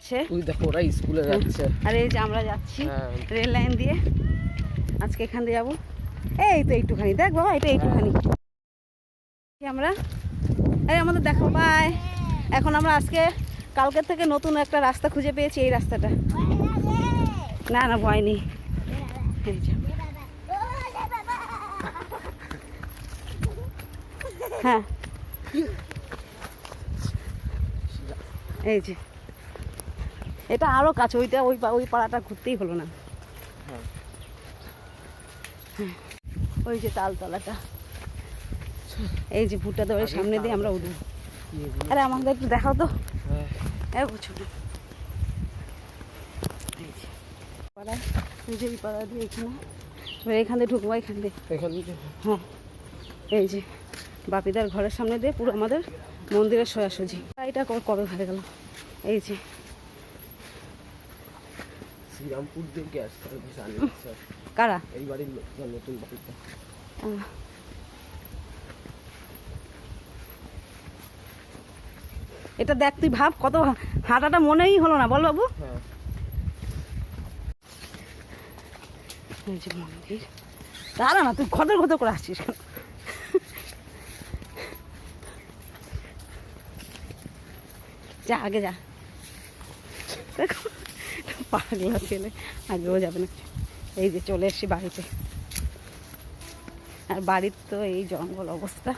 যাচ্ছে, ওই দেখো ওরা স্কুলে যাচ্ছে, আর এই যে আমরা যাচ্ছি রেল লাইন দিয়ে। আজকে এখান দিয়ে যাবো, এই তো একটুখানি দেখ বাবা, এটা একটুখানি আমরা, এই আমাদের দেখো বাই। এখন আমরা আজকে কালকের থেকে নতুন একটা রাস্তা খুঁজে পেয়েছি, এই রাস্তাটা। না না ভয় নেই। হ্যাঁ এই যে এটা আরো কাছে, ওইটা ওই পাড়াটা ঘুরতেই হলো না। ওই যে তালতলাটা, এই যে ভুট্টা দৌড়ের সামনে দিয়ে আমরা উঠবো। আরে আমাদের একটু দেখাও তো, ছোট পাড়া, এই যে পাড়া দিয়ে এখান দিয়ে ঢুকবো, এখান দিয়ে। হ্যাঁ এই যে বাপিদার ঘরের সামনে দিয়ে পুরো আমাদের মন্দিরের সোজাসুজি। এটা কবে হয়ে গেল, এই যে শ্রীরামপুর থেকে আসতে কারা এই বাড়ির নতুন বাড়িটা। এটা দেখ, তুই ভাব কত হাঁটাটা মনেই হলো না, বল বাবু। এই যে মন্দির, দাঁড়া না তুই ঘদর ঘদর করে আসছিস। যা আগে যা, দেখো পাগলা ছেলে, আগেও যাবে না। এই যে চলে এসছি বাড়িতে, আর বাড়ির তো এই জঙ্গল অবস্থা।